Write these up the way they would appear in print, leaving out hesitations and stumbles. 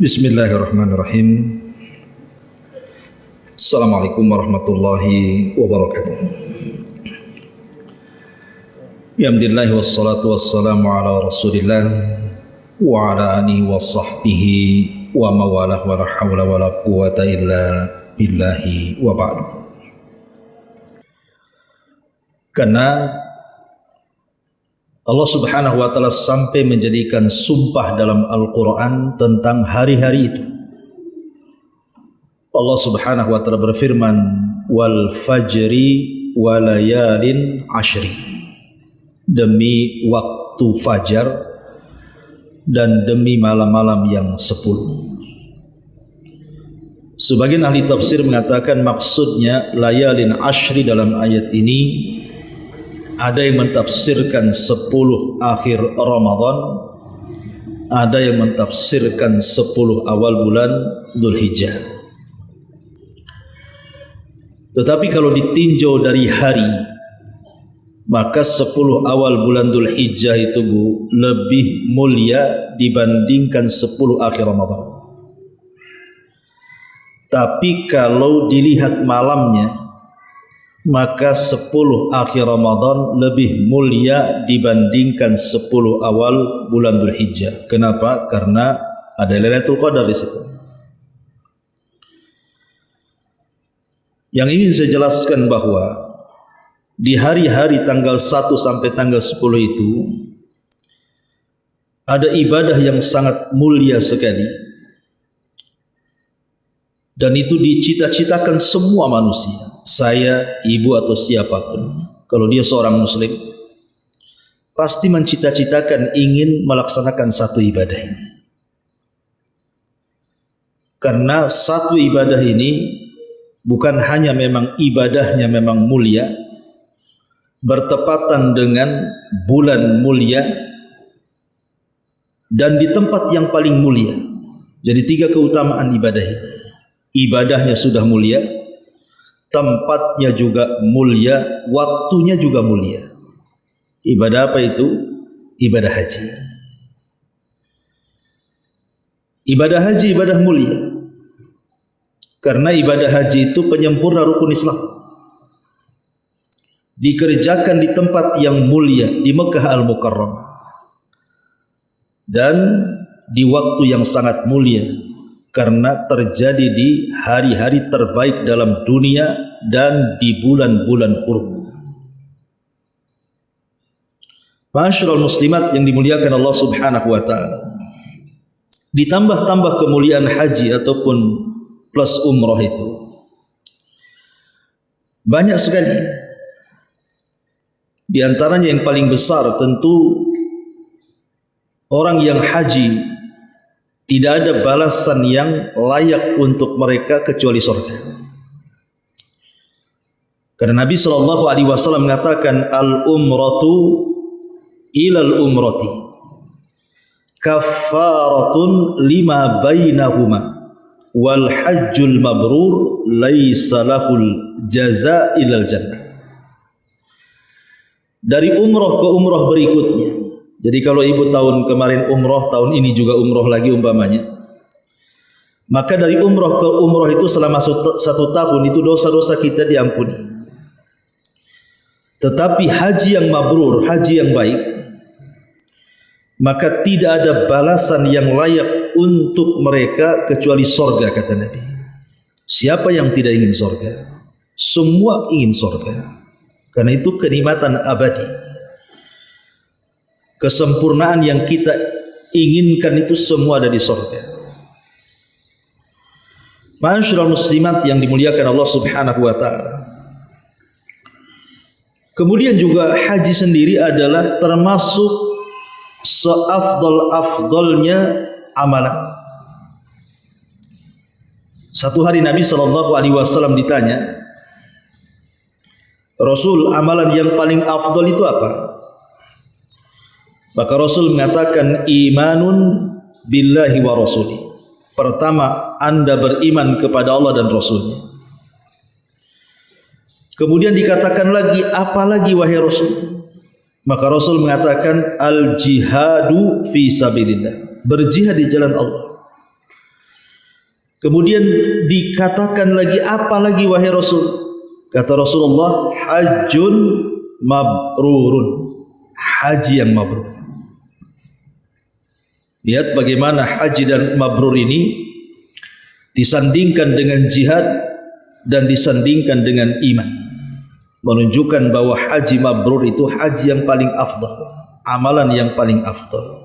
Bismillahirrahmanirrahim. Assalamualaikum warahmatullahi wabarakatuh. Alhamdulillah wassalatu wassalamu ala Rasulillah wa ala alihi wa sahbihi wa mawalah wa la hawla wa la quwata illa billahi wa ba'du. Karena Allah Subhanahu wa taala sampai menjadikan sumpah dalam Al-Qur'an tentang hari-hari itu. Allah Subhanahu wa taala berfirman, "Wal fajri wa layalin ashri." Demi waktu fajar dan demi malam-malam yang 10. Sebagian ahli tafsir mengatakan maksudnya layalin ashri dalam ayat ini, ada yang mentafsirkan 10 akhir Ramadan, ada yang mentafsirkan 10 awal bulan Dzulhijjah. Tetapi kalau ditinjau dari hari, maka 10 awal bulan Dzulhijjah itu lebih mulia dibandingkan 10 akhir Ramadan. Tapi kalau dilihat malamnya, maka 10 akhir Ramadan lebih mulia dibandingkan 10 awal bulan Dzulhijjah. Kenapa? Karena ada Lailatul Qadar di situ. Yang ingin saya jelaskan bahwa di hari-hari tanggal 1 sampai tanggal 10 itu ada ibadah yang sangat mulia sekali, dan itu dicita-citakan semua manusia. Saya, ibu atau siapapun, kalau dia seorang muslim, pasti mencita-citakan ingin melaksanakan satu ibadah ini. Karena satu ibadah ini bukan hanya memang ibadahnya memang mulia, bertepatan dengan bulan mulia, dan di tempat yang paling mulia. Jadi 3 keutamaan ibadah ini. Ibadahnya sudah mulia, tempatnya juga mulia, waktunya juga mulia. Ibadah apa itu? Ibadah haji. Ibadah haji ibadah mulia. Karena ibadah haji itu penyempurna rukun Islam. Dikerjakan di tempat yang mulia, di Mekah Al-Mukarramah. Dan di waktu yang sangat mulia, karena terjadi di hari-hari terbaik dalam dunia dan di bulan-bulan hurum. Ma'asyiral muslimat yang dimuliakan Allah Subhanahu wa taala. Ditambah-tambah kemuliaan haji ataupun plus umrah itu banyak sekali. Di antaranya yang paling besar tentu orang yang haji tidak ada balasan yang layak untuk mereka kecuali surga. Karena Nabi SAW mengatakan, al-umratu ilal umrati kaffaratun lima bainahuma wal hajjul mabrur laisa lahul jaza ilal jannah. Dari umrah ke umrah berikutnya. Jadi kalau ibu tahun kemarin umroh, tahun ini juga umroh lagi umpamanya, maka dari umroh ke umroh itu selama 1 tahun itu dosa-dosa kita diampuni. Tetapi haji yang mabrur, haji yang baik, maka tidak ada balasan yang layak untuk mereka kecuali sorga, kata Nabi. Siapa yang tidak ingin sorga? Semua ingin sorga. Karena itu kenikmatan abadi. Kesempurnaan yang kita inginkan itu semua ada di surga. Ma'asyiral muslimat yang dimuliakan Allah Subhanahu wa taala. Kemudian juga haji sendiri adalah termasuk seafdal-afdalnya amalan. Satu hari Nabi SAW ditanya, Rasul, amalan yang paling afdal itu apa? Maka Rasul mengatakan, imanun billahi wa rasuli. Pertama, Anda beriman kepada Allah dan Rasulnya. Kemudian dikatakan lagi, apalagi wahai Rasul? Maka Rasul mengatakan al-jihadu fi sabilillah, berjihad di jalan Allah. Kemudian dikatakan lagi, apa lagi wahai Rasul? Kata Rasulullah, hajjun mabrurun, haji yang mabrur. Lihat bagaimana haji dan mabrur ini disandingkan dengan jihad dan disandingkan dengan iman, menunjukkan bahwa haji mabrur itu haji yang paling afdal, amalan yang paling afdal.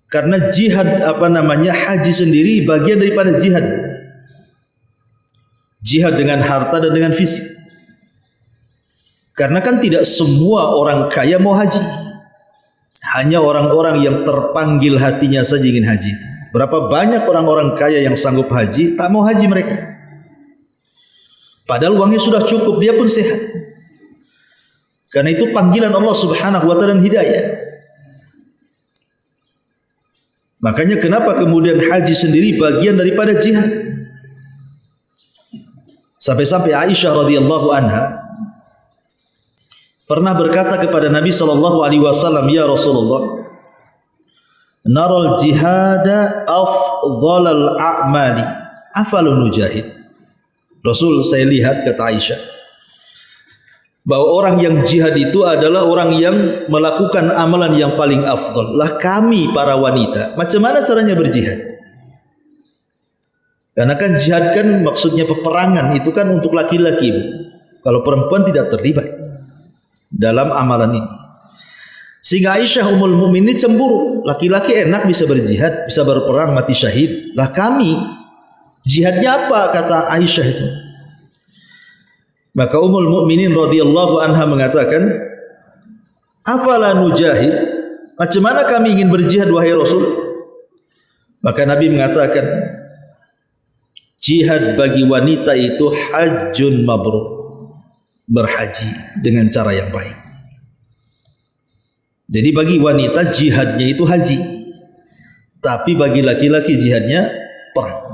Karena jihad haji sendiri bagian daripada jihad. Jihad dengan harta dan dengan fisik. Karena kan tidak semua orang kaya mau haji. Hanya orang-orang yang terpanggil hatinya saja ingin haji. Berapa banyak orang-orang kaya yang sanggup haji, tak mau haji mereka. Padahal uangnya sudah cukup, dia pun sehat. Karena itu panggilan Allah Subhanahu wa ta'ala dan hidayah. Makanya kenapa kemudian haji sendiri bagian daripada jihad? Sampai-sampai Aisyah radhiyallahu anha pernah berkata kepada Nabi sallallahu alaihi wasallam, "Ya Rasulullah, naral jihada afdhalal a'mali, afalu nujahid?" Rasul, saya lihat, kata Aisyah, bahwa orang yang jihad itu adalah orang yang melakukan amalan yang paling afdal. Lah kami para wanita, macam mana caranya berjihad? Karena kan jihad kan maksudnya peperangan, itu kan untuk laki-laki. Kalau perempuan tidak terlibat dalam amalan ini. Sehingga Aisyah Ummul Mukminin cemburu, laki-laki enak bisa berjihad, bisa berperang, mati syahid. Lah kami, jihadnya apa? Kata Aisyah itu. Maka Ummul Mukminin radhiyallahu anha mengatakan, afala nujahid? Macam mana kami ingin berjihad wahai Rasul? Maka Nabi mengatakan, jihad bagi wanita itu hajjun mabrur, berhaji dengan cara yang baik. Jadi bagi wanita jihadnya itu haji, tapi bagi laki-laki jihadnya perang.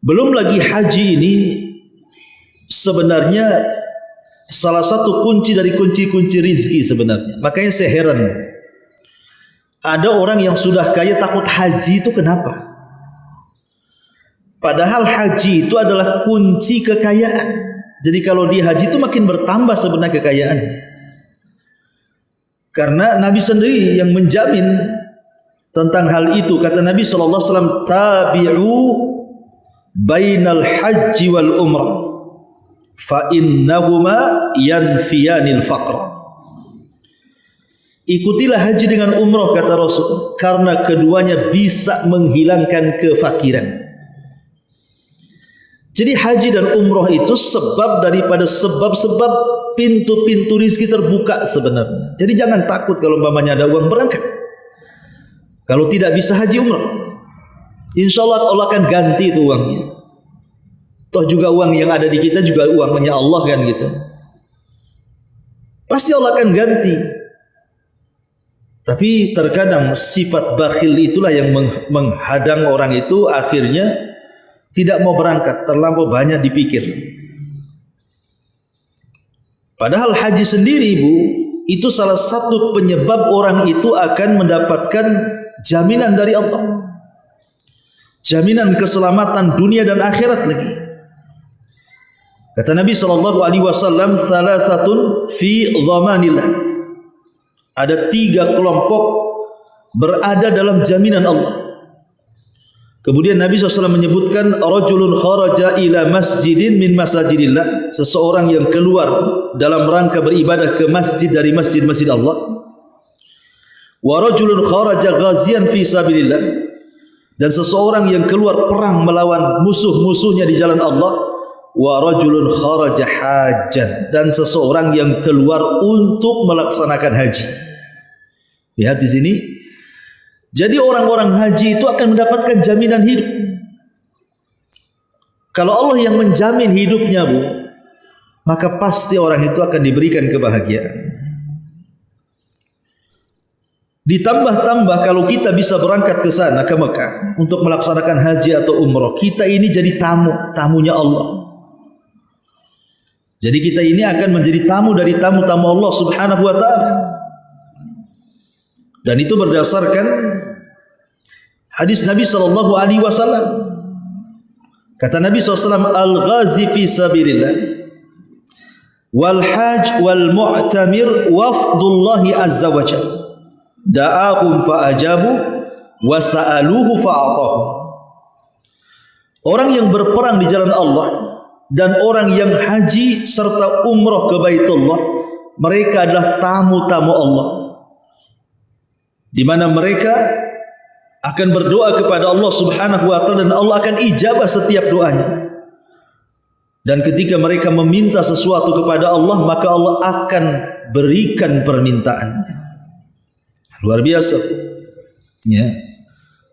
Belum lagi haji ini sebenarnya salah satu kunci dari kunci-kunci rizki sebenarnya. Makanya saya heran, ada orang yang sudah kaya takut haji, itu kenapa? Padahal haji itu adalah kunci kekayaan. Jadi kalau dia haji itu makin bertambah sebenarnya kekayaannya. Karena Nabi sendiri yang menjamin tentang hal itu. Kata Nabi SAW, tabi'u bainal haji wal umrah fa innahuma yanfiyanil faqra. Ikutilah haji dengan umrah, kata Rasul, karena keduanya bisa menghilangkan kefakiran. Jadi haji dan umrah itu sebab daripada sebab-sebab pintu-pintu rizki terbuka sebenarnya. Jadi jangan takut kalau umpamanya ada uang, berangkat. Kalau tidak bisa haji umrah, insya Allah Allah akan ganti itu uangnya. Toh juga uang yang ada di kita juga uangnya Allah kan gitu. Pasti Allah akan ganti. Tapi terkadang sifat bakhil itulah yang menghadang orang itu, akhirnya tidak mau berangkat, terlampau banyak dipikir. Padahal haji sendiri, Ibu, itu salah satu penyebab orang itu akan mendapatkan jaminan dari Allah. Jaminan keselamatan dunia dan akhirat lagi. Kata Nabi SAW, thalathatun fi dhamanillah. Ada 3 kelompok berada dalam jaminan Allah. Kemudian Nabi SAW menyebutkan, rajulun kharaja ila masjidin min masajidillah, seseorang yang keluar dalam rangka beribadah ke masjid dari masjid-masjid Allah. Wa rajulun kharaja ghazian fi sabilillah, dan seseorang yang keluar perang melawan musuh-musuhnya di jalan Allah. Wa rajulun kharaja hajjan, dan seseorang yang keluar untuk melaksanakan haji. Lihat di sini. Jadi orang-orang haji itu akan mendapatkan jaminan hidup. Kalau Allah yang menjamin hidupnya, Bu, maka pasti orang itu akan diberikan kebahagiaan. Ditambah-tambah kalau kita bisa berangkat ke sana, ke Mekah, untuk melaksanakan haji atau umrah, kita ini jadi tamunya Allah. Jadi kita ini akan menjadi tamu dari tamu-tamu Allah Subhanahu wa ta'ala. Dan itu berdasarkan Hadis Nabi sallallahu alaihi wasallam, kata Nabi SAW, al-ghazi fi sabilillah wal haj wal mu'tamir wafdullahi azza wa jalla da'ahum fa'ajabu wa sa'aluhu fa'atahum. Orang yang berperang di jalan Allah dan orang yang haji serta umrah ke Baitullah, mereka adalah tamu-tamu Allah, di mana mereka akan berdoa kepada Allah Subhanahu wa taala dan Allah akan ijabah setiap doanya. Dan ketika mereka meminta sesuatu kepada Allah, maka Allah akan berikan permintaannya. Luar biasa. Ya.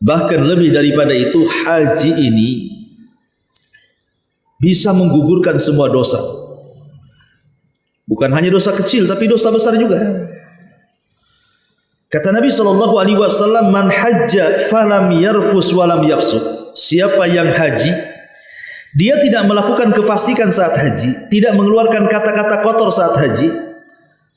Bahkan lebih daripada itu, haji ini bisa menggugurkan semua dosa. Bukan hanya dosa kecil, tapi dosa besar juga. Kata Nabi SAW, man hajja falam yarfus walam yafsuk. Siapa yang haji, dia tidak melakukan kefasikan saat haji, tidak mengeluarkan kata-kata kotor saat haji.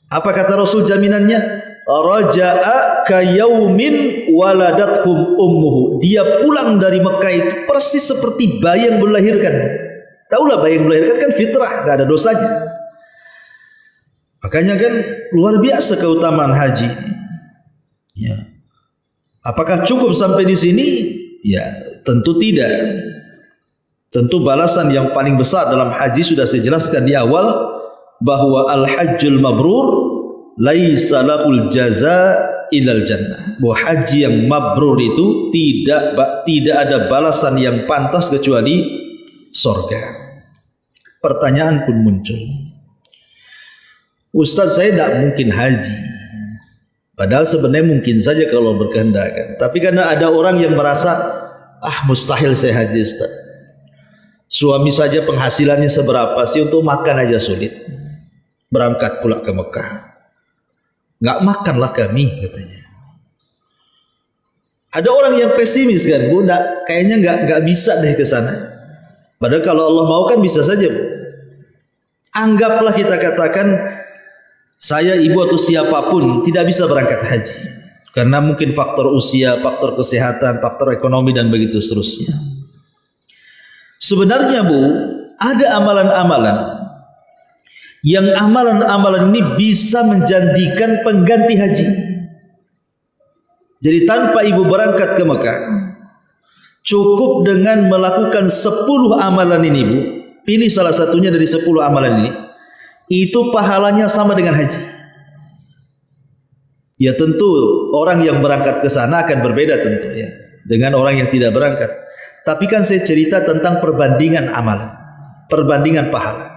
Apa kata Rasul jaminannya? Raja'a kayaumin waladathum ummuhu. Dia pulang dari Mekah itu persis seperti bayi yang melahirkan. Taulah bayi yang melahirkan kan fitrah, tidak ada dosanya. Makanya kan luar biasa keutamaan haji ini. Ya. Apakah cukup sampai di sini? Ya, tentu tidak. Tentu balasan yang paling besar dalam haji sudah saya jelaskan di awal, bahwa al-hajjul mabrur laisa lahul jaza ilal jannah. Bahwa haji yang mabrur itu tidak ada balasan yang pantas kecuali surga. Pertanyaan pun muncul, Ustaz, saya tidak mungkin haji. Padahal sebenarnya mungkin saja kalau berkehendak. Tapi karena ada orang yang merasa, mustahil saya haji, Ustaz. Suami saja penghasilannya seberapa sih, untuk makan aja sulit. Berangkat pula ke Mekah. Enggak makanlah kami, katanya. Ada orang yang pesimis kan, Bu, kayaknya enggak bisa deh ke sana. Padahal kalau Allah mau kan bisa saja, Bu. Anggaplah kita katakan saya, ibu atau siapapun tidak bisa berangkat haji karena mungkin faktor usia, faktor kesehatan, faktor ekonomi dan begitu seterusnya. Sebenarnya, Bu, ada amalan-amalan yang amalan-amalan ini bisa menjadikan pengganti haji. Jadi tanpa ibu berangkat ke Mekah, cukup dengan melakukan 10 amalan ini, Bu. Pilih salah satunya dari 10 amalan ini. Itu pahalanya sama dengan haji. Ya tentu orang yang berangkat ke sana akan berbeda tentu ya dengan orang yang tidak berangkat. Tapi kan saya cerita tentang perbandingan amalan, perbandingan pahala.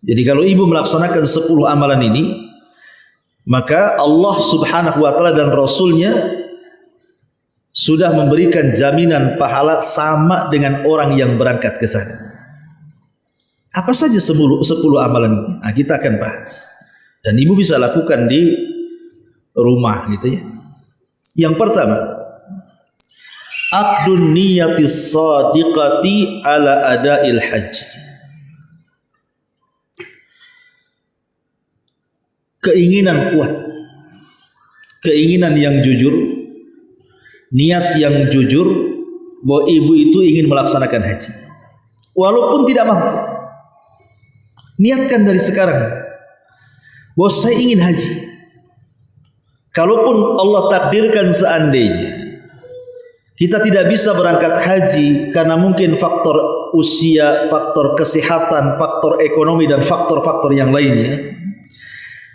Jadi kalau ibu melaksanakan 10 amalan ini, maka Allah Subhanahu wa taala dan Rasulnya sudah memberikan jaminan pahala sama dengan orang yang berangkat ke sana. Apa saja 10 amalan ini? Kita akan bahas. Dan ibu bisa lakukan di rumah gitu ya. Yang pertama, aqdun niyatis sadiqati ala ada'il haji. Keinginan kuat, keinginan yang jujur, niat yang jujur bahwa ibu itu ingin melaksanakan haji walaupun tidak mampu. Niatkan dari sekarang bahwa saya ingin haji. Kalaupun Allah takdirkan seandainya kita tidak bisa berangkat haji karena mungkin faktor usia, faktor kesehatan, faktor ekonomi dan faktor-faktor yang lainnya,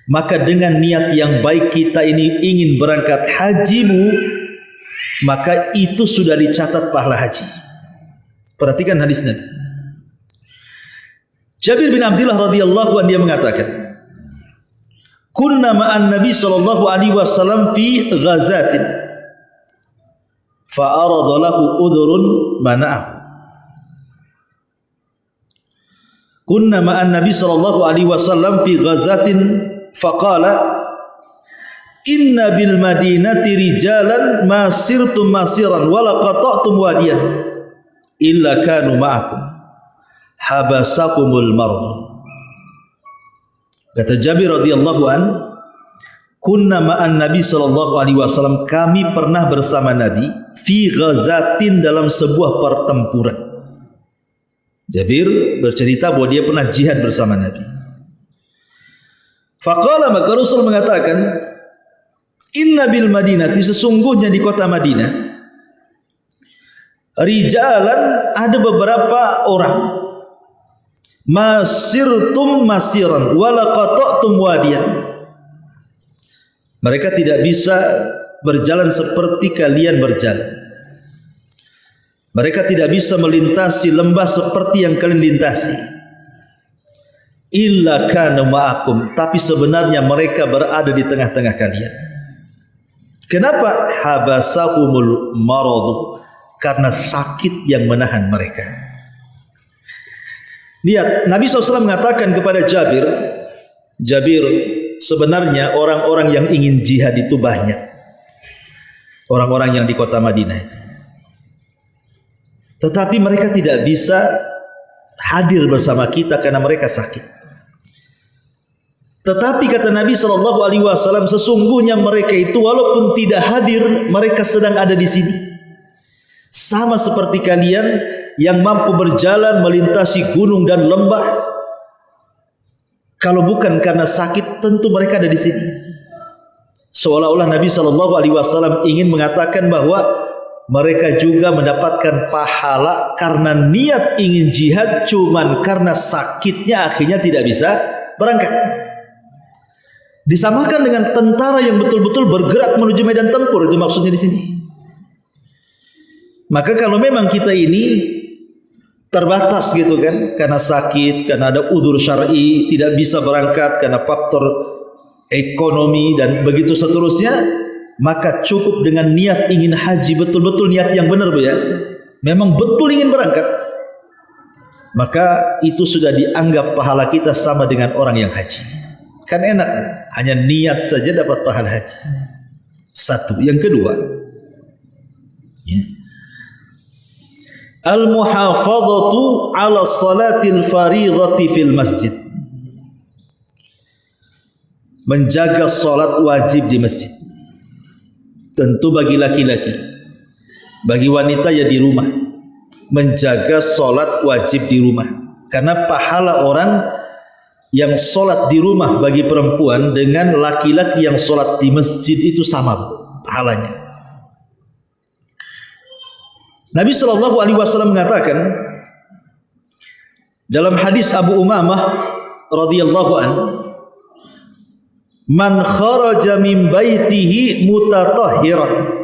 maka dengan niat yang baik kita ini ingin berangkat hajimu, maka itu sudah dicatat pahala haji. Perhatikan hadis Nabi. Jabir bin Abdullah radhiyallahu anhu dia mengatakan, kunna ma'an Nabi sallallahu alaihi wasallam fi ghazatin fa arada lahu udhrun mana'ahu. Kunna ma'an Nabi sallallahu alaihi wasallam fi ghazatin faqala inna bil madinati rijalan ma sirtum masiran wala qata'tum wadiyan illa kanu ma'akum habasakumul mardu. Kata Jabir radhiyallahu an, kunna ma'an Nabi sallallahu alaihi wasallam, kami pernah bersama Nabi fi ghazatin, dalam sebuah pertempuran. Jabir bercerita bahwa dia pernah jihad bersama Nabi. Faqala, maka Rasul mengatakan, inna bil Madinati, sesungguhnya di kota Madinah, rijalan, ada beberapa orang, masirtum masiran wala qata'tum wadiyan, mereka tidak bisa berjalan seperti kalian berjalan, mereka tidak bisa melintasi lembah seperti yang kalian lintasi, illa kana ma'akum, tapi sebenarnya mereka berada di tengah-tengah kalian. Kenapa? Habasahumul maradu, karena sakit yang menahan mereka. Lihat, Nabi SAW mengatakan kepada Jabir, Jabir, sebenarnya orang-orang yang ingin jihad itu banyak, orang-orang yang di kota Madinah itu, tetapi mereka tidak bisa hadir bersama kita karena mereka sakit. Tetapi kata Nabi SAW, sesungguhnya mereka itu walaupun tidak hadir, mereka sedang ada di sini, sama seperti kalian yang mampu berjalan melintasi gunung dan lembah. Kalau bukan karena sakit, tentu mereka ada di sini. Seolah-olah Nabi SAW ingin mengatakan bahwa mereka juga mendapatkan pahala karena niat ingin jihad, cuman karena sakitnya akhirnya tidak bisa berangkat. Disamakan dengan tentara yang betul-betul bergerak menuju medan tempur, itu maksudnya di sini. Maka kalau memang kita ini terbatas gitu kan, karena sakit, karena ada udzur syar'i, tidak bisa berangkat karena faktor ekonomi dan begitu seterusnya, maka cukup dengan niat ingin haji, betul-betul niat yang benar, Bu ya, memang betul ingin berangkat, maka itu sudah dianggap pahala kita sama dengan orang yang haji. Kan enak, hanya niat saja dapat pahala haji. Satu. Yang kedua, ya, al-muhafadhatu ala salatil fariidhati fil masjid, menjaga salat wajib di masjid. Tentu bagi laki-laki, bagi wanita ya di rumah, menjaga salat wajib di rumah, karena pahala orang yang sholat di rumah bagi perempuan dengan laki-laki yang sholat di masjid itu sama pahalanya. Nabi SAW mengatakan dalam hadis Abu Umamah radhiyallahu an, man kharaja min baitihi mutatahhiran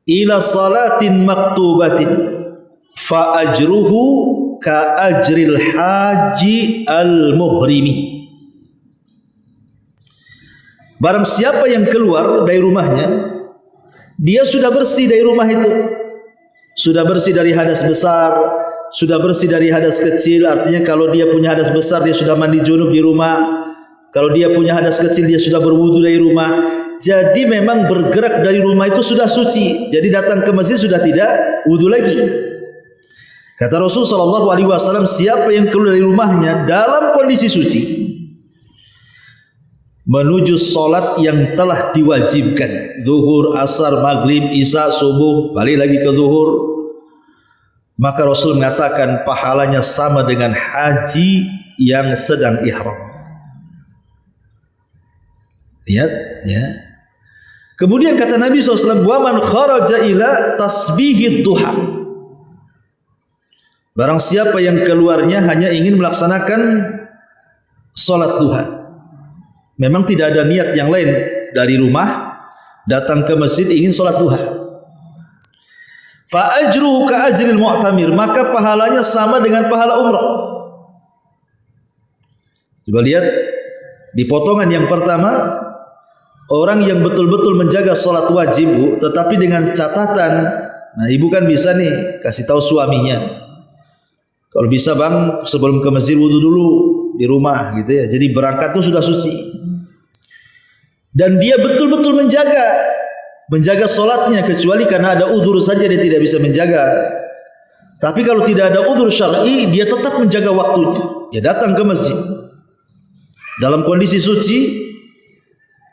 ila salatin maktubatin fa ajruhu ka ajril haji al muhrimi. Barang siapa yang keluar dari rumahnya, dia sudah bersih dari rumah itu, sudah bersih dari hadas besar, sudah bersih dari hadas kecil. Artinya kalau dia punya hadas besar, dia sudah mandi junub di rumah. Kalau dia punya hadas kecil, dia sudah berwudu dari rumah. Jadi memang bergerak dari rumah itu sudah suci. Jadi datang ke masjid sudah tidak wudu lagi. Kata Rasul SAW, siapa yang keluar dari rumahnya dalam kondisi suci menuju solat yang telah diwajibkan, zuhur, asar, maghrib, isya, subuh, balik lagi ke zuhur, maka Rasul mengatakan pahalanya sama dengan haji yang sedang ihram. Lihat ya. Kemudian kata Nabi SAW, wa man kharaja ila tasbihid duha, barang siapa yang keluarnya hanya ingin melaksanakan salat duha, memang tidak ada niat yang lain dari rumah, datang ke masjid ingin salat duha, fa ajruhu ka ajril mu'tamir, maka pahalanya sama dengan pahala umrah. Coba lihat di potongan yang pertama, orang yang betul-betul menjaga salat wajib, Bu, tetapi dengan catatan, nah ibu kan bisa nih kasih tahu suaminya, kalau bisa bang sebelum ke masjid wudu dulu di rumah gitu ya. Jadi berangkat tuh sudah suci. Dan dia betul-betul menjaga solatnya, kecuali karena ada udzur saja dia tidak bisa menjaga. Tapi kalau tidak ada udzur syar'i, dia tetap menjaga waktunya. Dia datang ke masjid dalam kondisi suci,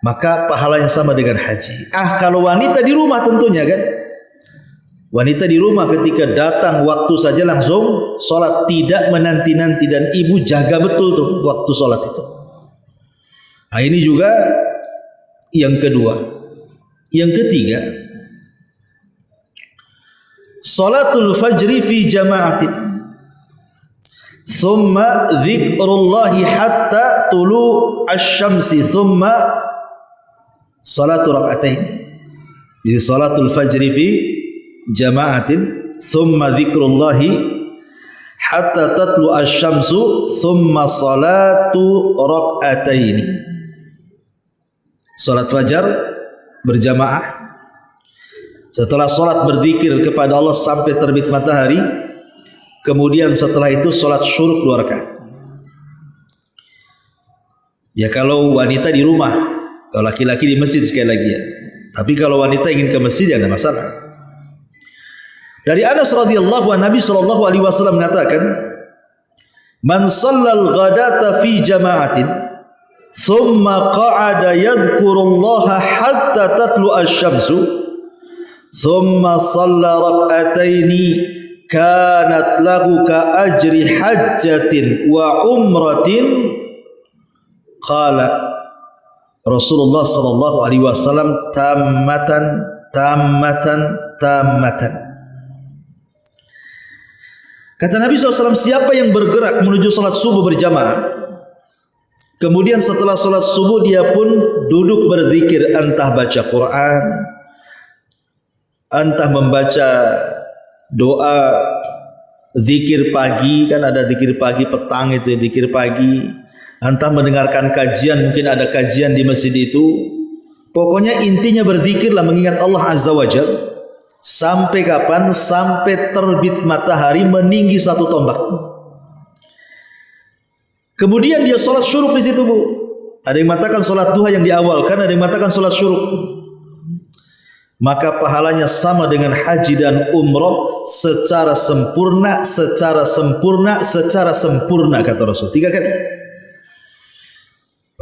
maka pahalanya sama dengan haji. Kalau wanita di rumah tentunya kan, wanita di rumah ketika datang waktu saja langsung sholat, tidak menanti-nanti, dan ibu jaga betul tuh waktu sholat itu. Ini juga yang kedua. Yang ketiga, sholatul fajri fi jama'atin, thumma dzikrullahi hatta tulu asy-syamsi, thumma salatu rak'atain. Jadi salatul fajri fi jama'atin, thumma dzikrullahi hatta tatlu asy-syamsu, thumma salatu rak'atain. Salat fajar berjamaah, setelah salat berzikir kepada Allah sampai terbit matahari, kemudian setelah itu salat syuruk 2 rakaat. Ya kalau wanita di rumah, kalau laki-laki di masjid sekali lagi ya. Tapi kalau wanita ingin ke masjid ya ada masalah. Dari Anas radhiyallahu anhu, Nabi sallallahu alaihi wasallam mengatakan, "Man shallal ghadata fi jama'atin, thumma qa'ada yadhkurullaha hatta tatlu asy-syamsu, thumma shalla rak'ataini, kanat lahu ka ajri hajjatin wa umratin." Qala Rasulullah sallallahu alaihi wasallam, tammatan tammatan tammatan. Kata Nabi SAW, siapa yang bergerak menuju salat subuh berjamaah, kemudian setelah salat subuh dia pun duduk berzikir, entah baca Quran, entah membaca doa zikir pagi, kan ada zikir pagi, petang itu zikir pagi, entah mendengarkan kajian, mungkin ada kajian di masjid itu. Pokoknya intinya berzikirlah, mengingat Allah Azza wa Jalla. Sampai kapan? Sampai terbit matahari meninggi 1 tombak. Kemudian dia sholat syuruk di situ, Bu. Ada yang mengatakan sholat duha yang diawalkan, ada yang mengatakan sholat syuruk. Maka pahalanya sama dengan haji dan umroh secara sempurna, secara sempurna, secara sempurna, kata Rasul 3 kali.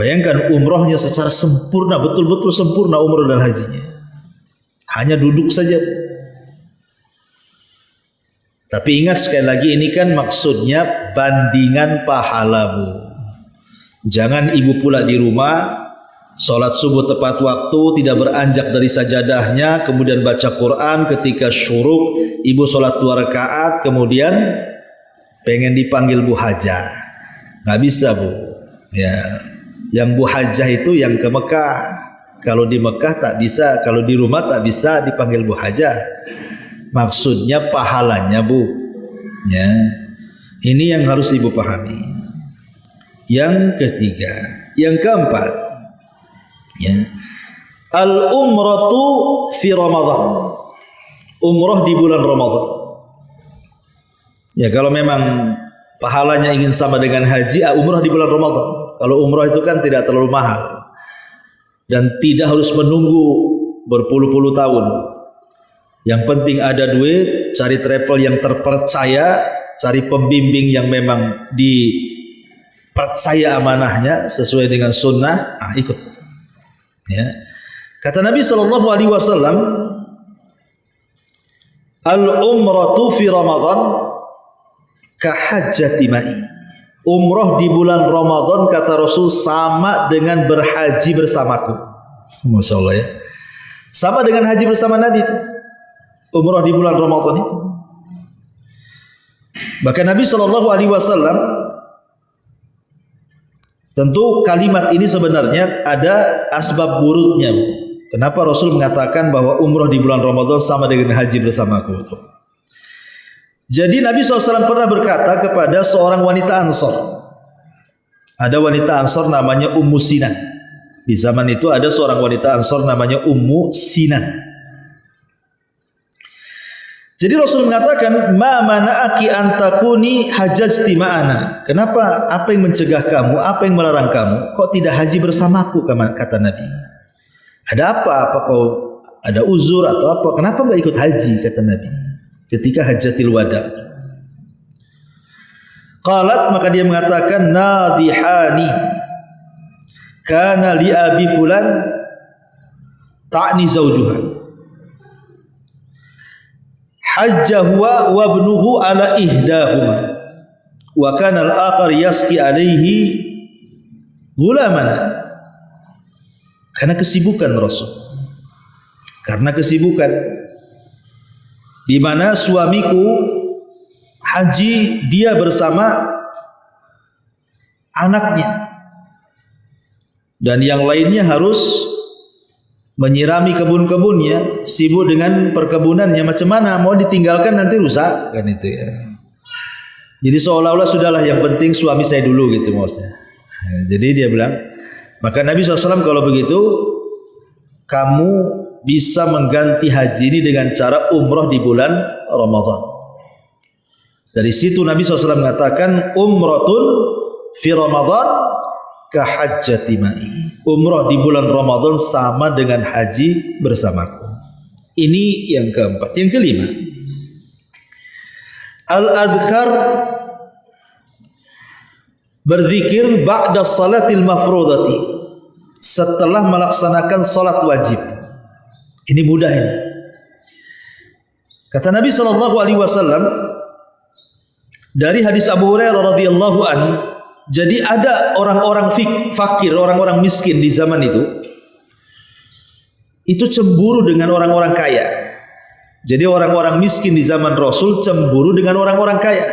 Bayangkan umrohnya secara sempurna, betul-betul sempurna umroh dan hajinya. Hanya duduk saja. Tapi ingat sekali lagi, ini kan maksudnya bandingan pahala, Bu. Jangan ibu pula di rumah sholat subuh tepat waktu, tidak beranjak dari sajadahnya, kemudian baca Quran. Ketika syuruk ibu sholat 2 rakaat, kemudian pengen dipanggil Bu Hajah. Nggak bisa, Bu. Ya, yang Bu Hajah itu yang ke Mekah. Kalau di Mekah tak bisa, kalau di rumah tak bisa dipanggil Bu Hajah. Maksudnya pahalanya, Bu. Ya, ini yang harus ibu pahami. Yang ketiga, yang keempat, ya, al umratu fi Ramadan. Umrah di bulan Ramadan. Ya, kalau memang pahalanya ingin sama dengan haji, umrah di bulan Ramadan. Kalau umrah itu kan tidak terlalu mahal dan tidak harus menunggu berpuluh-puluh tahun. Yang penting ada duit, cari travel yang terpercaya, cari pembimbing yang memang dipercaya amanahnya sesuai dengan sunnah, ikut. Ya. Kata Nabi sallallahu alaihi wasallam, al-umratu fi Ramadan ka hajjati ma'i. Umrah di bulan Ramadan, kata Rasul, sama dengan berhaji bersamaku. Masya Allah ya. Sama dengan haji bersama Nabi itu. Umrah di bulan Ramadan itu. Bahkan Nabi SAW, tentu kalimat ini sebenarnya ada asbab burutnya. Kenapa Rasul mengatakan bahwa umrah di bulan Ramadan sama dengan haji bersamaku itu? Jadi Nabi SAW pernah berkata kepada seorang wanita Ansor. Ada wanita Ansor namanya Ummu Sinan. Di zaman itu ada seorang wanita Ansor namanya Ummu Sinan. Jadi Rasul mengatakan, ma mana'aki antakuni hajjati ma'ana. Kenapa? Apa yang mencegah kamu? Apa yang melarang kamu? Kok tidak haji bersamaku? Kata Nabi. Ada apa? Apa kau ada uzur atau apa? Kenapa enggak ikut haji? Kata Nabi. Ketika hajjatil wada. Qalat, maka dia mengatakan, nadhihani. kana li abi fulan ta'ni zawjuha hajja huwa wa ibnuhu ala ihdahuma wa kana al-akhar yasqi alaihi ghulamana. Karena kesibukan Rasul, karena kesibukan di mana suamiku haji, dia bersama anaknya dan yang lainnya harus menyirami kebun-kebunnya, sibuk dengan perkebunannya. Macam mana mau ditinggalkan, nanti rusak kan itu ya. Jadi seolah-olah sudahlah, yang penting suami saya dulu gitu maksudnya. Jadi dia bilang, maka Nabi SAW kalau begitu kamu bisa mengganti haji ini dengan cara umrah di bulan Ramadan. Dari situ Nabi SAW mengatakan umratun fi Ramadan ka hajjati ma'i. Umrah di bulan Ramadan sama dengan haji bersamaku. Ini yang keempat. Yang kelima, al-adhkar, berzikir ba'da salatil mafrudati, setelah melaksanakan salat wajib. Ini mudah ini. Kata Nabi SAW dari hadis Abu Hurairah radhiyallahu an, jadi ada orang-orang fakir, orang-orang miskin di zaman itu cemburu dengan orang-orang kaya. Jadi orang-orang miskin di zaman Rasul cemburu dengan orang-orang kaya,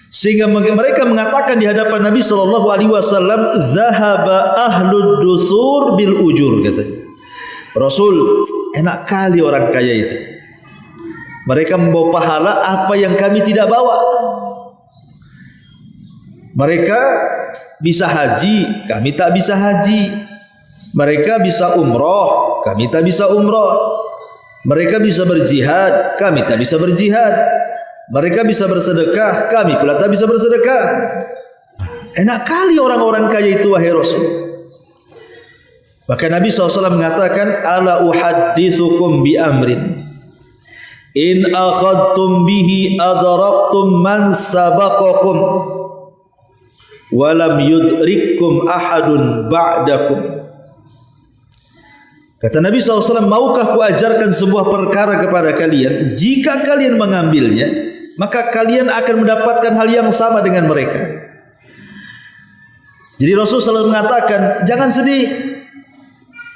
sehingga mereka mengatakan di hadapan Nabi SAW, "Zahaba ahlud dusur bil ujur," katanya. Rasul, enak kali orang kaya itu. Mereka membawa pahala apa yang kami tidak bawa. Mereka bisa haji, kami tak bisa haji. Mereka bisa umroh, kami tak bisa umroh. Mereka bisa berjihad, kami tak bisa berjihad. Mereka bisa bersedekah, kami pula tak bisa bersedekah. Enak kali orang-orang kaya itu, wahai Rasul. Maka Nabi SAW mengatakan, ala uhaddithukum bi amrin in akhadtum bihi adraktum man sabaqakum walam yudrikkum ahadun ba'dakum. Kata Nabi SAW, maukah ku ajarkan sebuah perkara kepada kalian, jika kalian mengambilnya maka kalian akan mendapatkan hal yang sama dengan mereka. Jadi Rasul selalu mengatakan, jangan sedih.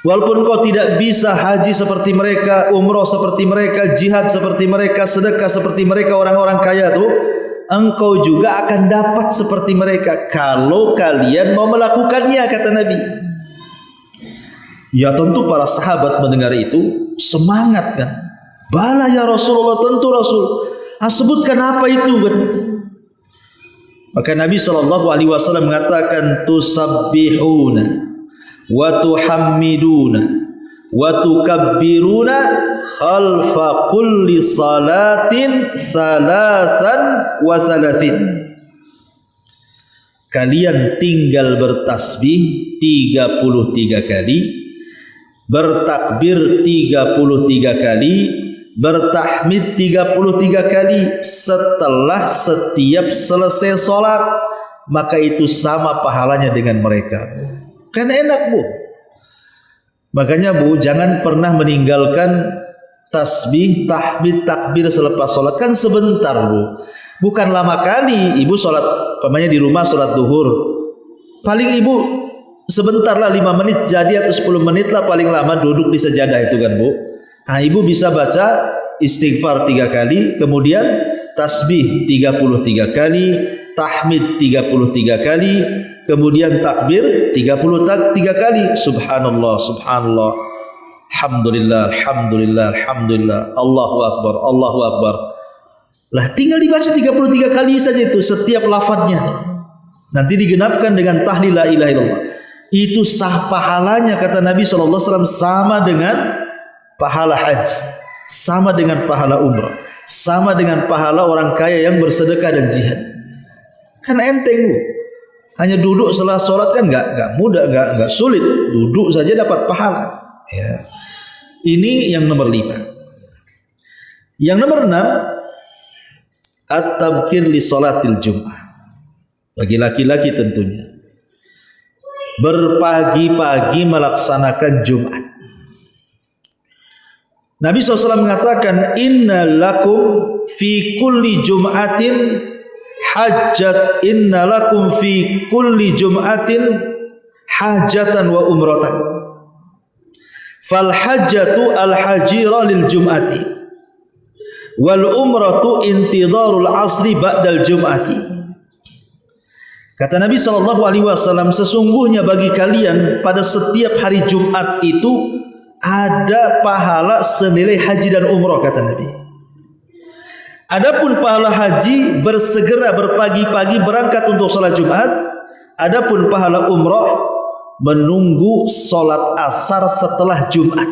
Walaupun kau tidak bisa haji seperti mereka, umroh seperti mereka, jihad seperti mereka, sedekah seperti mereka, orang-orang kaya itu, engkau juga akan dapat seperti mereka kalau kalian mau melakukannya, kata Nabi. Ya tentu para sahabat mendengar itu semangat kan. Bala ya Rasulullah, tentu Rasul. Sebutkan apa itu, katanya. Maka Nabi SAW mengatakan, tusabbihuna wa tuhammiduna wa tukabbiruna khalfa kulli salatin salasan wa salathin. Kalian tinggal bertasbih 33 kali, bertakbir 33 kali, bertahmid 33 kali setelah setiap selesai sholat, maka itu sama pahalanya dengan mereka. Kan enak, Bu. Makanya, Bu, jangan pernah meninggalkan tasbih, tahmid, takbir selepas sholat. Kan sebentar, Bu. Bukan lama kali. Ibu sholat, pamannya di rumah sholat duhur, paling ibu sebentar lah, 5 menit jadi atau 10 menit lah paling lama duduk di sejadah itu kan, Bu. Nah, ibu bisa baca istighfar 3 kali, kemudian tasbih 33 kali, tahmid 33 kali, kemudian takbir 33 kali. Subhanallah, subhanallah, alhamdulillah, alhamdulillah, alhamdulillah, Allahu akbar, Allahu akbar. Lah tinggal dibaca 33 kali saja itu setiap lafadznya. Nanti digenapkan dengan tahlil la ilaha illallah. Itu sah pahalanya, kata Nabi SAW, sama dengan pahala haji, sama dengan pahala umrah, sama dengan pahala orang kaya yang bersedekah dan jihad. Kan enteng, Bu. Hanya duduk setelah sholat kan nggak mudah, nggak sulit. Duduk saja dapat pahala. Ya. Ini yang nomor 5. Yang nomor 6, at-tabkir li sholatil jum'ah. Bagi laki-laki tentunya. berpagi-pagi melaksanakan Jumat. Nabi SAW mengatakan, inna lakum fi kulli jum'atin hajjat, inna lakum fi kulli jum'atin hajatan wa umratan. Fal hajjatu al hajira lil jum'ati wal umratu intidharul asri ba'dal jum'ati. Kata Nabi SAW, sesungguhnya bagi kalian pada setiap hari Jumat itu ada pahala senilai haji dan umrah, kata Nabi. Adapun pahala haji bersegera berpagi-pagi berangkat untuk salat Jumat. Adapun pahala umrah menunggu salat asar setelah Jumat.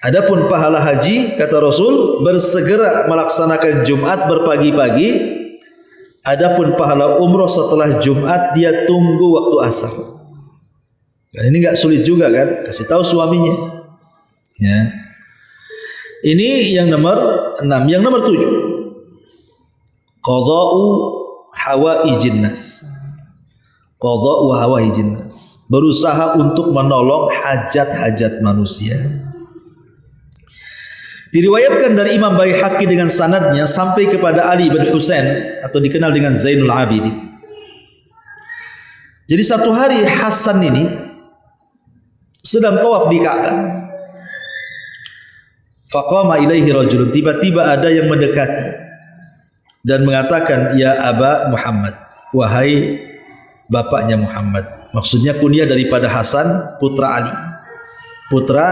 Adapun pahala haji, kata Rasul, bersegera melaksanakan Jumat berpagi-pagi. Adapun pahala umrah setelah Jumat dia tunggu waktu asar. Dan ini enggak sulit juga kan? Kasih tahu suaminya. Ya. Ini yang nomor 6. Yang nomor 7. Qada'u hawaijin nas. Qada'u hawaijin nas. Berusaha untuk menolong hajat-hajat manusia. Diriwayatkan dari Imam Baihaqi dengan sanadnya sampai kepada Ali bin Husain atau dikenal dengan Zainul Abidin. Jadi satu hari Hasan ini sedang tawaf di Ka'bah. Faqama ilaihi rajulun, tiba-tiba ada yang mendekati dan mengatakan, ya Aba Muhammad, wahai bapaknya Muhammad. Maksudnya kunyah daripada Hasan, putra Ali, putra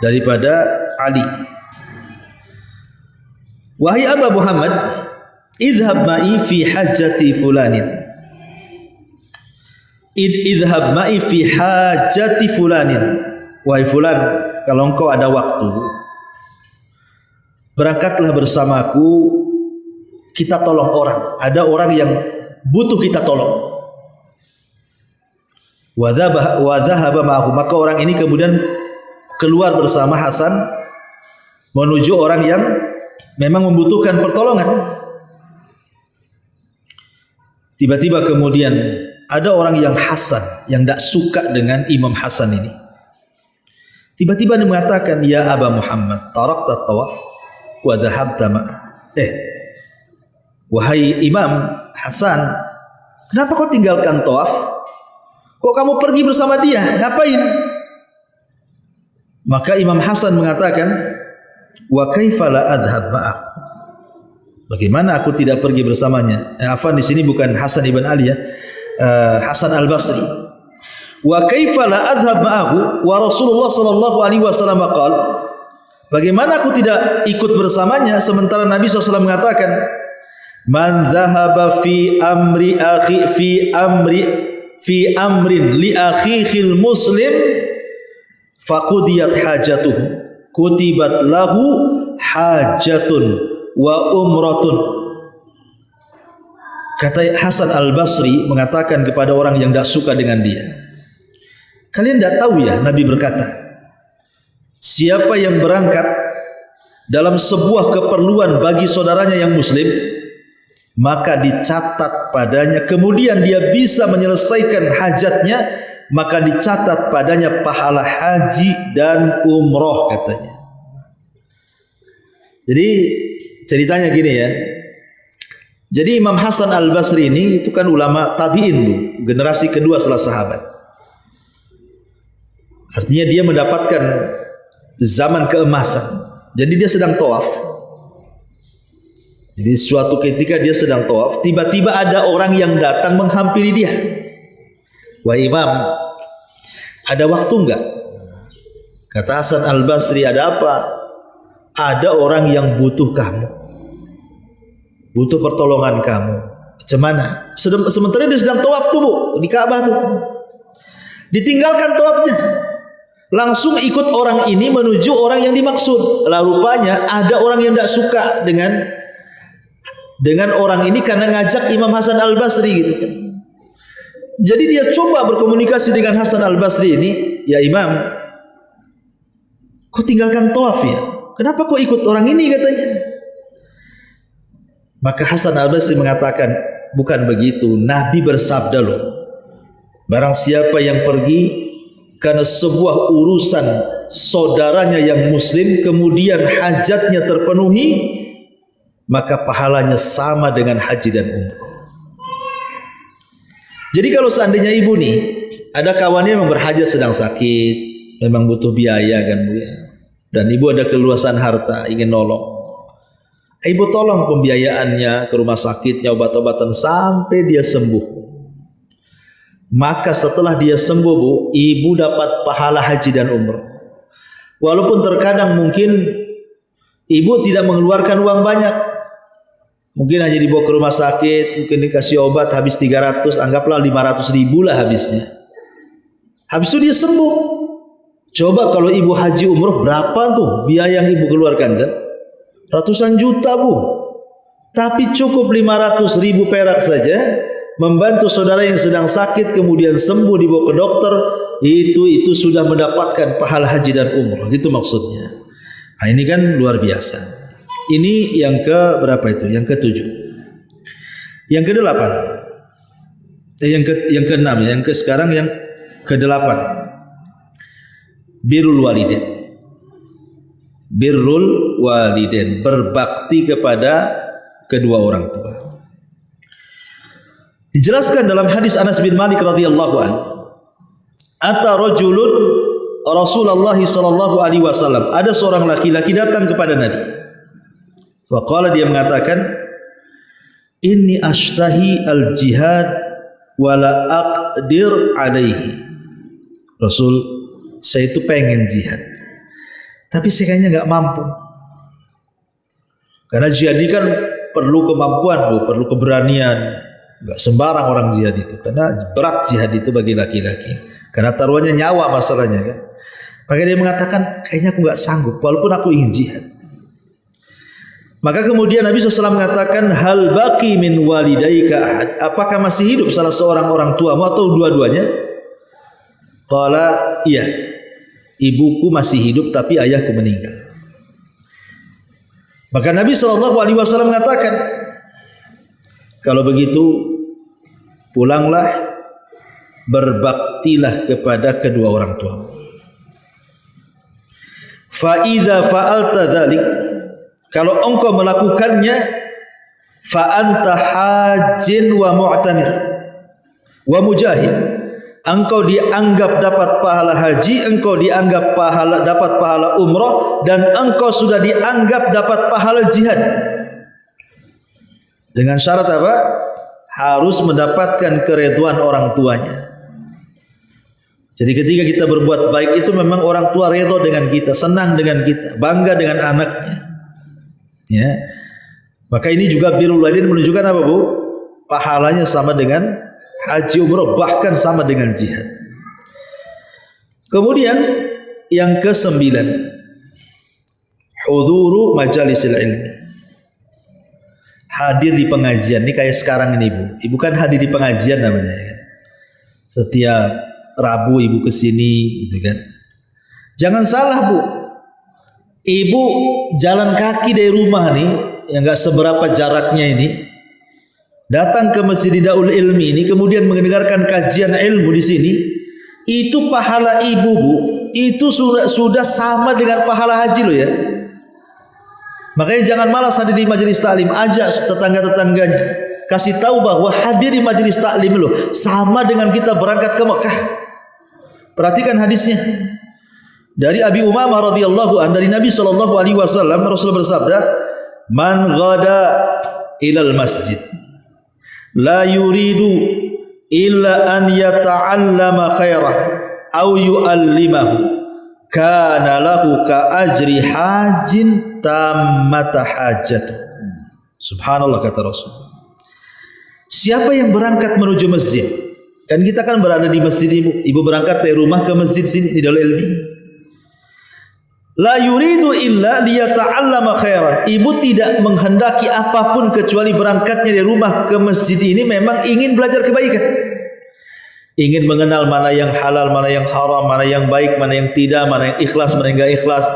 daripada Ali. Wahai Aba Muhammad, idhab ma'i fi hajjati fulanin. Idhab ma'i fi hajjati fulanin. Wahai fulan, kalau engkau ada waktu, berangkatlah bersamaku, kita tolong orang. Ada orang yang butuh kita tolong. Wa dhahaba ma'ahu. Maka orang ini kemudian keluar bersama Hasan menuju orang yang memang membutuhkan pertolongan. Tiba-tiba kemudian ada orang yang Hasan, yang tidak suka dengan Imam Hasan ini. Tiba-tiba dia mengatakan, ya Aba Muhammad, tarakta tawaf wa dhahabta ma'a. Wahai Imam Hasan, kenapa kau tinggalkan tawaf? Kok kamu pergi bersama dia? Ngapain? Maka Imam Hasan mengatakan, wa kaifa la adhhab ma'ak. Bagaimana aku tidak pergi bersamanya? Afan di sini bukan Hasan ibn Ali ya, Hasan Al-Basri. Wa kaifa la adhhab ma'ahu wa Rasulullah sallallahu alaihi wasallam qala. Bagaimana aku tidak ikut bersamanya sementara Nabi SAW mengatakan, man dhahaba fi amri akhi fi amrin li akhihil muslim faqudiyat hajatuhu kutibat lahu hajatun wa umratun. Kata Hasan Al-Basri mengatakan kepada orang yang tidak suka dengan dia, kalian tidak tahu ya, Nabi berkata, siapa yang berangkat dalam sebuah keperluan bagi saudaranya yang muslim, maka dicatat padanya, kemudian dia bisa menyelesaikan hajatnya, maka dicatat padanya pahala haji dan umroh, katanya. Jadi ceritanya gini ya. Jadi Imam Hasan Al-Basri ini itu kan ulama tabi'in, generasi kedua setelah sahabat. Artinya dia mendapatkan zaman keemasan. Jadi dia sedang tawaf. Jadi suatu ketika dia sedang tawaf, tiba-tiba ada orang yang datang menghampiri dia. Wah Imam, ada waktu enggak? Kata Hasan Al-Basri, ada apa? Ada orang yang butuh kamu, butuh pertolongan kamu. Macam mana? Sementara dia sedang tawaf tuh, Bu, di Ka'bah tuh. Ditinggalkan tawafnya, langsung ikut orang ini menuju orang yang dimaksud. Lah rupanya ada orang yang tidak suka dengan orang ini karena ngajak Imam Hasan Al-Basri gitu kan. Jadi dia coba berkomunikasi dengan Hasan Al-Basri ini, ya Imam, kau tinggalkan tawaf ya? Kenapa kau ikut orang ini, katanya? Maka Hasan Al-Basri mengatakan, Bukan begitu. Nabi bersabda loh, barang siapa yang pergi karena sebuah urusan saudaranya yang muslim, kemudian hajatnya terpenuhi, maka pahalanya sama dengan haji dan umrah. Jadi kalau seandainya ibu nih, ada kawannya yang berhajat sedang sakit, memang butuh biaya kan Bu ya, dan ibu ada keluasan harta, ingin nolong, ibu tolong pembiayaannya ke rumah sakitnya, obat-obatan sampai dia sembuh. Maka setelah dia sembuh Bu, ibu dapat pahala haji dan umrah. Walaupun terkadang mungkin ibu tidak mengeluarkan uang banyak, mungkin hanya dibawa ke rumah sakit, mungkin dikasih obat habis 300, anggaplah 500 ribu lah habisnya. Habis itu dia sembuh. Coba kalau ibu haji umrah, berapa tuh biaya yang ibu keluarkan kan? Ratusan juta Bu. Tapi cukup 500 ribu perak saja, membantu saudara yang sedang sakit kemudian sembuh, dibawa ke dokter, itu sudah mendapatkan pahala haji dan umrah. Gitu maksudnya. Nah, ini kan luar biasa. Ini yang ke berapa itu? Yang ke-7. Yang ke-8. Yang ke-6 ya. Yang sekarang yang ke-8. Birrul walidain. Birrul walidain, berbakti kepada kedua orang tua. Dijelaskan dalam hadis Anas bin Malik radhiyallahu an, ata rajulun Rasulullah sallallahu alaihi wasallam, ada seorang laki-laki datang kepada Nabi. Faqala, dia mengatakan, inni ashtahi al-jihad wala aqdir alaihi. Rasul, saya itu pengen jihad, tapi saya kayaknya nggak mampu. Karena jihad ini kan perlu kemampuan Bu, perlu keberanian. Nggak sembarang orang jihad itu, karena berat jihad itu bagi laki-laki, karena taruhannya nyawa masalahnya kan. Maka dia mengatakan, kayaknya aku nggak sanggup walaupun aku ingin jihad. Maka kemudian Nabi SAW mengatakan, hal baqi min walidaika ahad, apakah masih hidup salah seorang orang tuamu atau dua-duanya? Qala, iya, ibuku masih hidup tapi ayahku meninggal. Maka Nabi SAW mengatakan, kalau begitu pulanglah, berbaktilah kepada kedua orang tuamu. Fa idza fa'alta dzalik, kalau engkau melakukannya, fa anta hajin wa mu'tamir wa mujahid, engkau dianggap dapat pahala haji, engkau dianggap dapat pahala umrah, dan engkau sudah dianggap dapat pahala jihad. Dengan syarat apa? Harus mendapatkan keridhaan orang tuanya. Jadi ketika kita berbuat baik itu memang orang tua redha dengan kita, senang dengan kita, bangga dengan anaknya. Ya. Maka ini juga birrul walidain menunjukkan apa Bu? Pahalanya sama dengan haji umrah, bahkan sama dengan jihad. Kemudian yang ke-9, huduru majalisil ilmi, hadir di pengajian. Ini kayak sekarang ini Bu, ibu kan hadir di pengajian namanya kan. Setiap Rabu ibu kesini gitu kan. Jangan salah Bu, ibu jalan kaki dari rumah nih, yang gak seberapa jaraknya ini, datang ke Masjid Daul Ilmi ini, kemudian mendengarkan kajian ilmu di sini, itu pahala ibu Bu, itu sudah sama dengan pahala haji loh ya. Makanya jangan malas hadir di majelis taklim, ajak tetangga-tetangganya, kasih tahu bahwa hadir di majelis taklim loh sama dengan kita berangkat ke Mekah. Perhatikan hadisnya dari Abi Umamah radhiyallahu an, dari Nabi sallallahu alaihi wasallam, Rasul bersabda, man ghada ilal masjid la yuridu illa an yata'allama khairah aw yu'allimahu kana lahu ka ajri hajin tammata hajatu. Subhanallah, kata Rasul. Siapa yang berangkat menuju masjid, kan kita kan berada di masjid ibu berangkat dari rumah ke masjid sini di Daul Ilmi, la yuridu illa liyata'allama khairan, ibu tidak menghendaki apapun kecuali berangkatnya dari rumah ke masjid ini memang ingin belajar kebaikan, ingin mengenal mana yang halal, mana yang haram, mana yang baik, mana yang tidak, mana yang ikhlas, mana yang enggak ikhlas,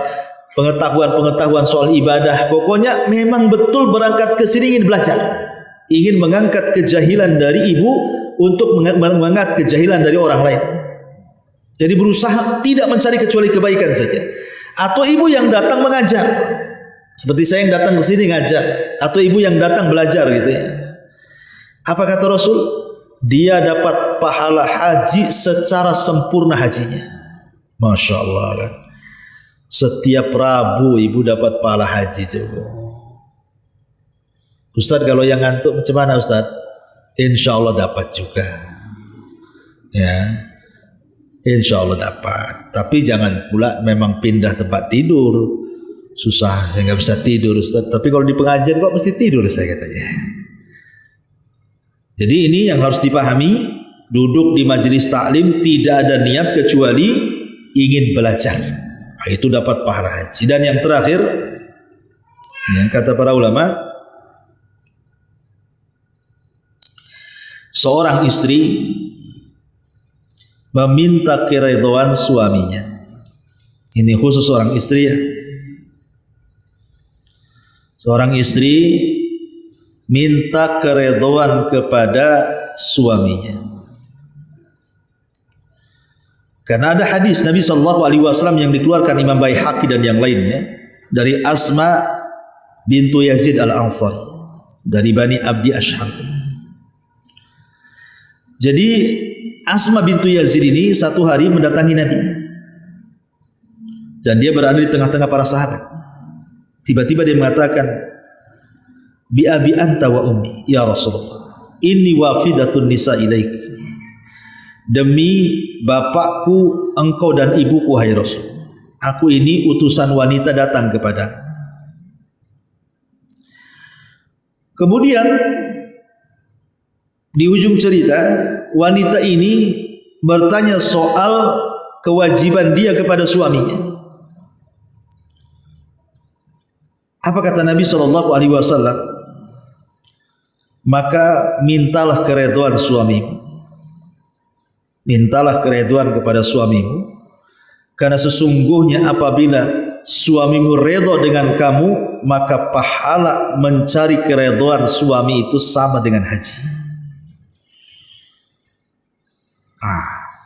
pengetahuan soal ibadah. Pokoknya memang betul berangkat ke sini ingin belajar. ingin mengangkat kejahilan dari ibu untuk mengangkat kejahilan dari orang lain. Jadi berusaha tidak mencari kecuali kebaikan saja. Atau ibu yang datang mengajar, seperti saya yang datang ke sini ngajar, atau ibu yang datang belajar gitu ya. Apa kata Rasul? Dia dapat pahala haji secara sempurna hajinya. Masya Allah kan. Setiap Rabu ibu dapat pahala haji coba. Ustaz, kalau yang ngantuk macam mana Ustaz? Insya Allah dapat juga. Ya, insya Allah dapat. Tapi jangan pula memang pindah tempat tidur. Susah, saya nggak bisa tidur Ustaz. Tapi kalau di pengajian kok mesti tidur saya katanya. Jadi ini yang harus dipahami. Duduk di majelis taklim tidak ada niat kecuali ingin belajar. Nah, itu dapat pahala haji. Dan yang terakhir, yang kata para ulama, seorang istri meminta keridhaan suaminya. Ini khusus seorang istri ya. Seorang istri minta keridhaan kepada suaminya. Karena ada hadis Nabi SAW yang dikeluarkan Imam Baihaqi dan yang lainnya dari Asma bintu Yazid al-Ansari dari Bani Abdi Ashhal. Jadi Asma bintu Yazid ini satu hari mendatangi Nabi dan dia berada di tengah-tengah para sahabat. Tiba-tiba dia mengatakan, bi abi anta wa ummi ya Rasulullah, inni wafidatun nisa ilaik. Demi bapakku, engkau dan ibuku hai Rasul, aku ini utusan wanita datang kepada. Kemudian di ujung cerita wanita ini bertanya soal kewajiban dia kepada suaminya. Apa kata Nabi SAW? Maka mintalah keridhaan suamimu. Mintalah keridhaan kepada suamimu, karena sesungguhnya apabila suamimu redha dengan kamu, maka pahala mencari keridhaan suami itu sama dengan haji.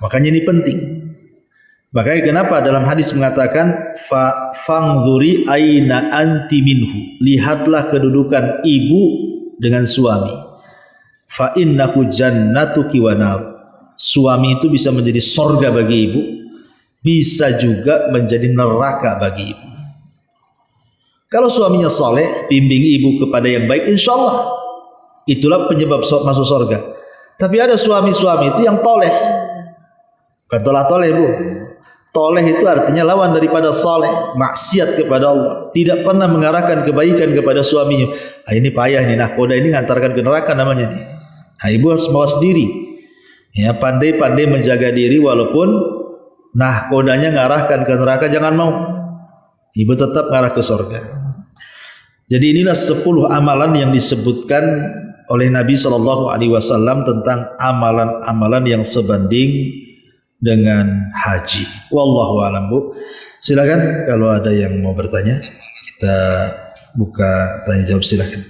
Makanya ini penting. Makanya kenapa dalam hadis mengatakan fangzuri aina anti minhu, lihatlah kedudukan ibu dengan suami. Fa innahu jannatuki wa nar. Suami itu bisa menjadi sorga bagi ibu, bisa juga menjadi neraka bagi ibu. Kalau suaminya soleh, bimbing ibu kepada yang baik, insya Allah itulah penyebab masuk sorga. Tapi ada suami-suami itu yang toleh. Bukan toleh bu. Toleh itu artinya lawan daripada soleh, maksiat kepada Allah, tidak pernah mengarahkan kebaikan kepada suaminya. Ini payah nih, nahkoda ini ngantarkan ke neraka namanya nih. Ibu harus mawas diri. Ya, pandai-pandai menjaga diri walaupun nahkodanya ngarahkan ke neraka, jangan mau. Ibu tetap ngarah ke surga. Jadi inilah 10 amalan yang disebutkan oleh Nabi SAW tentang amalan-amalan yang sebanding dengan haji. Wallahu a'lam bu. Silakan kalau ada yang mau bertanya, kita buka tanya jawab, silakan.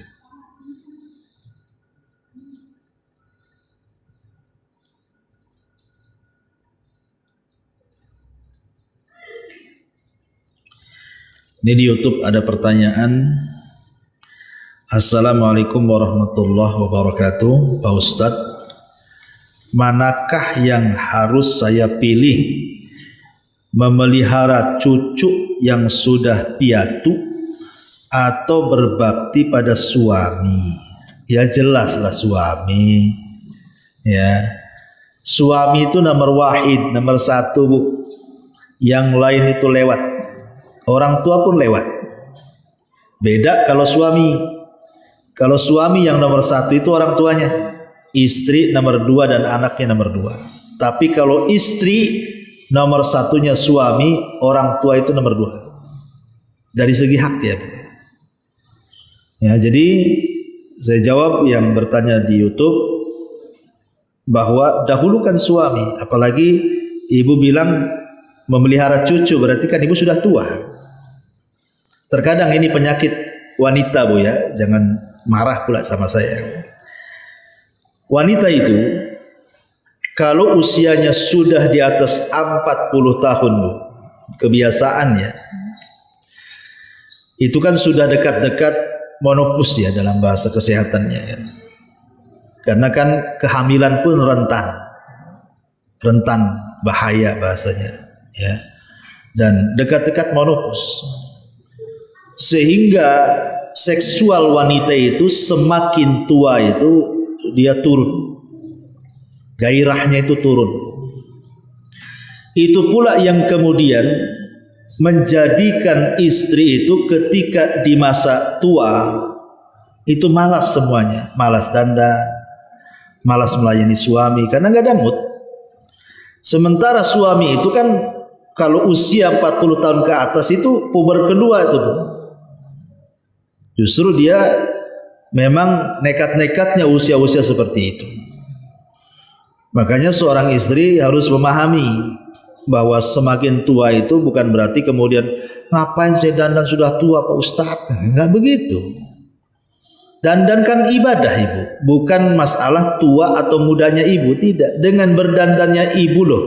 Ini di YouTube ada pertanyaan. Assalamualaikum warahmatullahi wabarakatuh. Pak Ustadz, manakah yang harus saya pilih? Memelihara cucu yang sudah piatu atau berbakti pada suami? Ya jelaslah suami. Ya, suami itu nomor wahid, nomor 1 bu. Yang lain itu lewat. Orang tua pun lewat. Beda kalau suami. Kalau suami yang nomor 1 itu orang tuanya, istri nomor 2 dan anaknya nomor 2. Tapi kalau istri nomor 1-nya suami, orang tua itu nomor 2. Dari segi hak ya. Ya, jadi saya jawab yang bertanya di YouTube bahwa dahulukan suami, apalagi ibu bilang memelihara cucu, berarti kan ibu sudah tua. Terkadang ini penyakit wanita bu ya, jangan marah pula sama saya. wanita itu kalau usianya sudah di atas 40 tahun, Bu, kebiasaannya itu kan sudah dekat-dekat menopause ya dalam bahasa kesehatannya kan. Karena kan kehamilan pun rentan bahaya bahasanya ya. Dan dekat-dekat menopause. Sehingga seksual wanita itu semakin tua itu dia turun. Gairahnya itu turun. Itu pula yang kemudian menjadikan istri itu ketika di masa tua itu malas semuanya, malas dandan, malas melayani suami karena nggak ada mood. Sementara suami itu kan kalau usia 40 tahun ke atas itu puber kedua itu, Bu. Justru dia memang nekat-nekatnya usia-usia seperti itu. Makanya seorang istri harus memahami bahwa semakin tua itu bukan berarti kemudian ngapain saya dandan sudah tua Pak Ustadz. Enggak begitu. Dandan kan ibadah, Ibu, bukan masalah tua atau mudanya ibu, tidak. Dengan berdandannya ibu loh,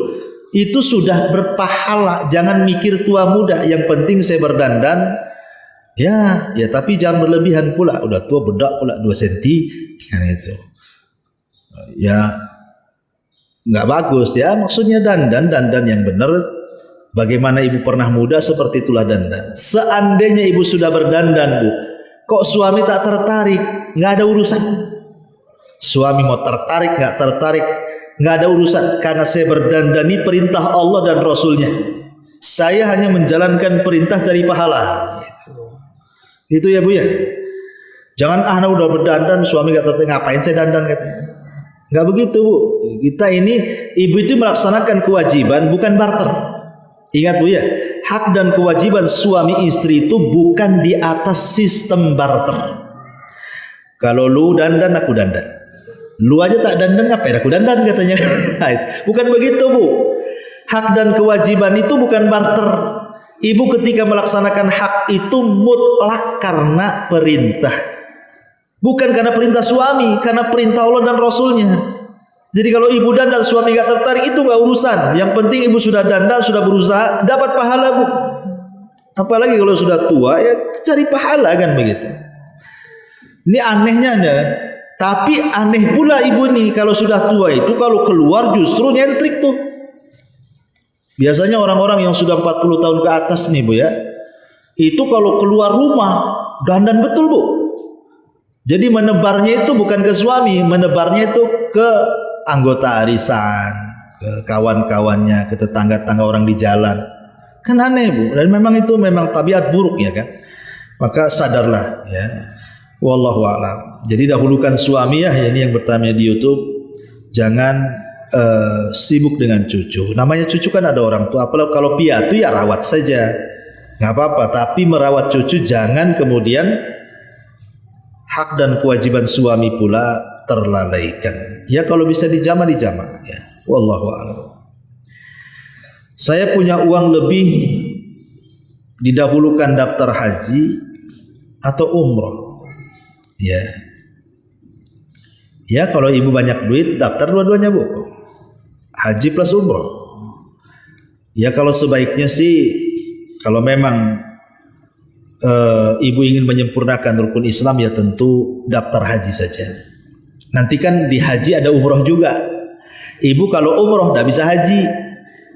itu sudah berpahala. Jangan mikir tua muda, yang penting saya berdandan. Ya tapi jangan berlebihan pula. Udah tua bedak pula 2 cm kan itu. Ya nggak bagus ya, maksudnya dandan yang benar. Bagaimana ibu pernah muda seperti itulah dandan. Seandainya ibu sudah berdandan, Bu, kok suami tak tertarik, nggak ada urusan. Suami mau tertarik nggak tertarik nggak ada urusan, karena saya berdandani perintah Allah dan Rasulnya. Saya hanya menjalankan perintah cari pahala. Itu ya, Bu ya. Jangan udah berdandan suami nggak tertarik, ngapain saya dandan katanya. Nggak begitu, Bu. Kita ini ibu itu melaksanakan kewajiban, bukan barter. Ingat, Bu ya, hak dan kewajiban suami istri itu bukan di atas sistem barter. Kalau lu dandan aku dandan, lu aja tak dandan ngapain aku dandan katanya. Bukan begitu, Bu. Hak dan kewajiban itu bukan barter. Ibu ketika melaksanakan hak itu mutlak karena perintah, bukan karena perintah suami, karena perintah Allah dan Rasulnya. Jadi kalau ibu dandan suami gak tertarik itu gak urusan. Yang penting ibu sudah dandan, sudah berusaha, dapat pahala, Bu. Apalagi kalau sudah tua ya cari pahala kan begitu. Ini anehnya ada. Tapi aneh pula ibu nih kalau sudah tua itu kalau keluar justru nyentrik tuh. Biasanya orang-orang yang sudah 40 tahun ke atas nih, Bu ya, itu kalau keluar rumah dandan betul, Bu. Jadi menebarnya itu bukan ke suami, menebarnya itu ke anggota arisan, ke kawan-kawannya, ke tetangga-tetangga orang di jalan. Kan aneh, Bu. Dan memang itu memang tabiat buruk ya kan. Maka sadarlah ya. Wallahu a'lam. Jadi dahulukan suami ya, ini yang bertanya di YouTube. Jangan sibuk dengan cucu. Namanya cucu kan ada orang tua. Apalagi kalau piatu ya rawat saja, nggak apa-apa. Tapi merawat cucu jangan kemudian hak dan kewajiban suami pula terlalaikan. Ya kalau bisa dijama ya. Wallahu a'lam. Saya punya uang lebih, didahulukan daftar haji atau umroh. Ya kalau ibu banyak duit daftar dua-duanya, Bu. Haji plus umroh. Ya kalau sebaiknya sih kalau memang ibu ingin menyempurnakan rukun Islam ya tentu daftar haji saja. Nanti kan di haji ada umroh juga. Ibu kalau umroh tidak bisa haji,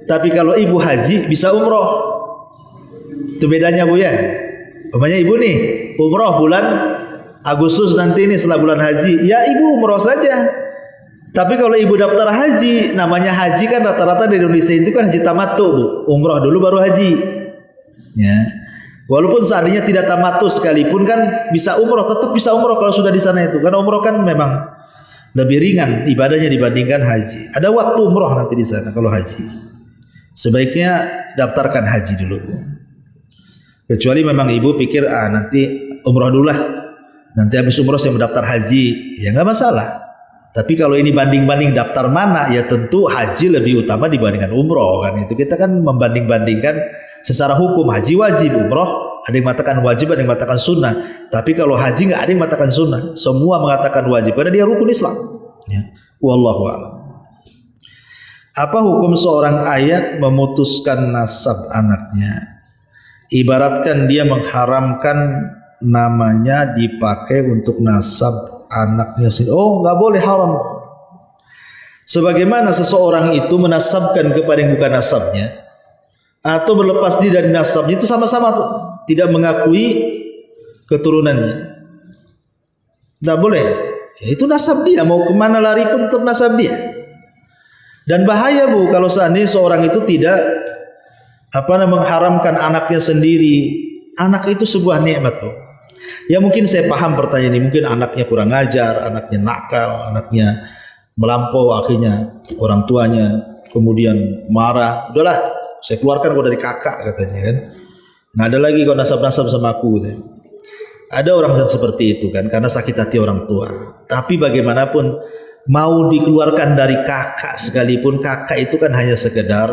tapi kalau ibu haji bisa umroh. Itu bedanya, Bu ya. Umpamanya ibu nih umroh bulan Agustus nanti ini setelah bulan haji, ya ibu umroh saja. Tapi kalau ibu daftar haji, namanya haji kan rata-rata di Indonesia itu kan haji tamattu, Bu. Umroh dulu baru haji. Ya. Walaupun seandainya tidak tamattu sekalipun kan bisa umroh, tetap bisa umroh kalau sudah di sana itu. Karena umroh kan memang lebih ringan ibadahnya dibandingkan haji. Ada waktu umroh nanti di sana kalau haji. Sebaiknya daftarkan haji dulu, Bu. Kecuali memang ibu pikir nanti umroh dulu lah. Nanti habis umroh saya mendaftar haji, ya nggak masalah. Tapi kalau ini banding-banding daftar mana, ya tentu haji lebih utama dibandingkan umroh kan. Itu kita kan membanding-bandingkan secara hukum, haji wajib, umroh ada yang mengatakan wajib, ada yang mengatakan sunnah. Tapi kalau haji nggak ada yang mengatakan sunnah, semua mengatakan wajib karena dia rukun Islam. Ya. Wallahu a'lam. Apa hukum seorang ayah memutuskan nasab anaknya? Ibaratkan dia mengharamkan namanya dipakai untuk nasab anaknya sendiri. Oh, nggak boleh, haram. Sebagaimana seseorang itu menasabkan kepada yang bukan nasabnya atau berlepas diri dari nasabnya, itu sama-sama tuh, tidak mengakui keturunannya. Nggak boleh. Ya, itu nasab dia, mau kemana lari pun tetap nasab dia. Dan bahaya Bu kalau seandainya seorang itu tidak mengharamkan anaknya sendiri. Anak itu sebuah nikmat Bu. Ya mungkin saya paham pertanyaan ini, mungkin anaknya kurang ajar, anaknya nakal, anaknya melampau, akhirnya orang tuanya kemudian marah. Udahlah, saya keluarkan kau dari kakak katanya kan. Nggak ada lagi kau nasab-nasab sama aku gitu. Ada orang yang seperti itu kan karena sakit hati orang tua. Tapi bagaimanapun mau dikeluarkan dari kakak sekalipun, kakak itu kan hanya sekedar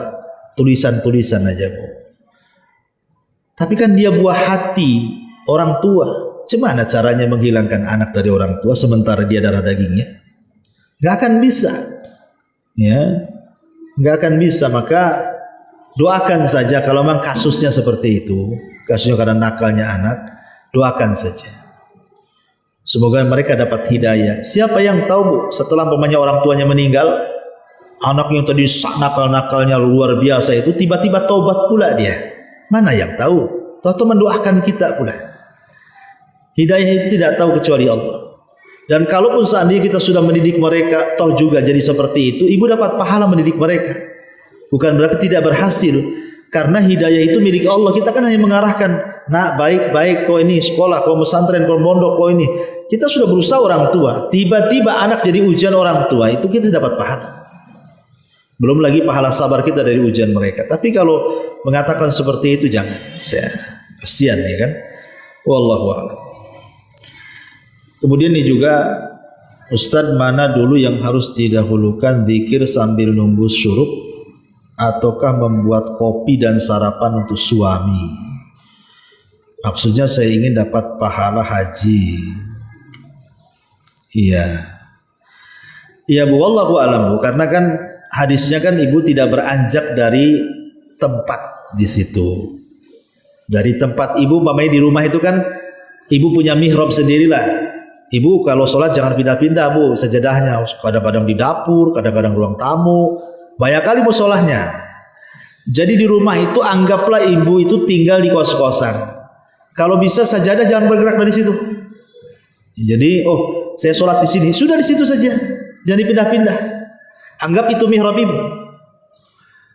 tulisan-tulisan aja Bu. Tapi kan dia buah hati orang tua. Gimana caranya menghilangkan anak dari orang tua sementara dia darah dagingnya? Gak akan bisa. Ya, gak akan bisa. Maka doakan saja kalau memang kasusnya seperti itu, kasusnya karena nakalnya anak, doakan saja. Semoga mereka dapat hidayah. Siapa yang tahu Bu, setelah umpamanya orang tuanya meninggal, anaknya yang tadi nakal-nakalnya luar biasa itu tiba-tiba taubat pula dia. Mana yang tahu? Tahu mendoakan kita pula. Hidayah itu tidak tahu kecuali Allah. Dan kalaupun seandainya kita sudah mendidik mereka, toh juga jadi seperti itu, ibu dapat pahala mendidik mereka. Bukan berarti tidak berhasil, karena hidayah itu milik Allah. Kita kan hanya mengarahkan, nak baik-baik, kau ini sekolah, kau pesantren, kau mondok, kau ini. Kita sudah berusaha orang tua, tiba-tiba anak jadi ujian orang tua, itu kita dapat pahala. Belum lagi pahala sabar kita dari ujian mereka. Tapi kalau mengatakan seperti itu jangan, saya kasihan ya kan. Wallahu a'lam. Kemudian ini juga, Ustadz, mana dulu yang harus didahulukan, zikir sambil nunggu syuruk ataukah membuat kopi dan sarapan untuk suami? Maksudnya saya ingin dapat pahala haji. Iya. Iya Bu, wallahu a'lam Bu, karena kan hadisnya kan ibu tidak beranjak dari tempat di situ. Dari tempat ibu, umpamanya di rumah itu kan ibu punya mihrab sendirilah. Ibu kalau sholat jangan pindah-pindah Bu, sajadahnya kadang-kadang di dapur, kadang-kadang ruang tamu, banyak kali musolahnya. Jadi di rumah itu anggaplah ibu itu tinggal di kos-kosan. Kalau bisa sajadah jangan bergerak dari situ. Jadi saya sholat di sini, sudah di situ saja, jangan dipindah-pindah. Anggap itu mihrab ibu.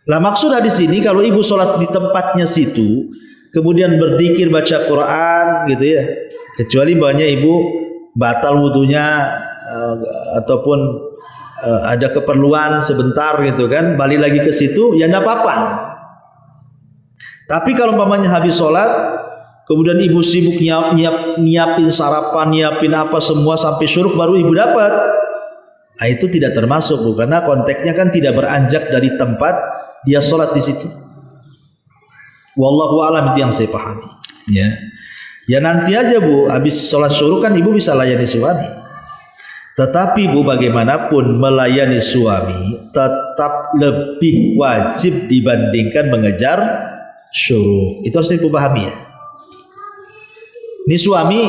Lah maksud di sini kalau ibu sholat di tempatnya situ, kemudian berzikir baca Quran gitu ya, kecuali banyak ibu batal wudunya ataupun ada keperluan sebentar gitu kan, balik lagi ke situ, ya enggak apa-apa. Tapi kalau umpamanya habis sholat, kemudian ibu sibuk nyiapin sarapan, nyiapin apa semua sampai syuruk baru ibu dapat, nah itu tidak termasuk Bu, karena konteksnya kan tidak beranjak dari tempat dia sholat di situ. Wallahu a'lam, itu yang saya pahami. Ya nanti aja Bu, habis sholat syuruk kan ibu bisa layani suami. Tetapi Bu, bagaimanapun melayani suami tetap lebih wajib dibandingkan mengejar syuruk. Itu harus ibu pahami ya. Ini suami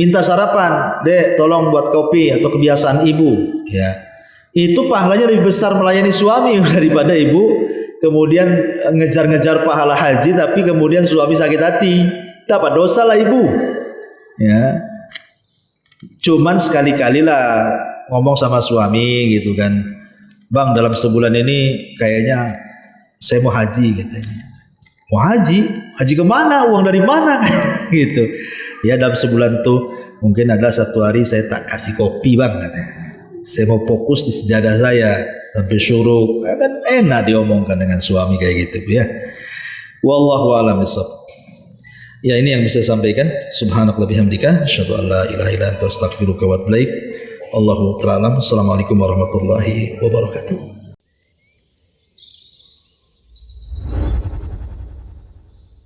minta sarapan, Dek tolong buat kopi, atau kebiasaan ibu ya. Itu pahalanya lebih besar melayani suami daripada ibu kemudian ngejar-ngejar pahala haji tapi kemudian suami sakit hati. Dapat dosa lah ibu ya. Cuman sekali-kali lah ngomong sama suami gitu kan, Bang dalam sebulan ini kayaknya saya mau haji katanya. Mau haji? Haji kemana? Uang dari mana? Gitu ya. Dalam sebulan tuh mungkin ada satu hari saya tak kasih kopi Bang katanya. Saya mau fokus di sejadah saya sampai syuruk. Kan enak diomongkan dengan suami kayak gitu ya. Wallahu a'lam bishawab. Ya ini yang bisa saya sampaikan. Subhanallah bihamdika, asyhadu an la ilaha illa anta astaghfiruka wa atubu ilaik. Allahu ta'ala. Assalamualaikum warahmatullahi wabarakatuh.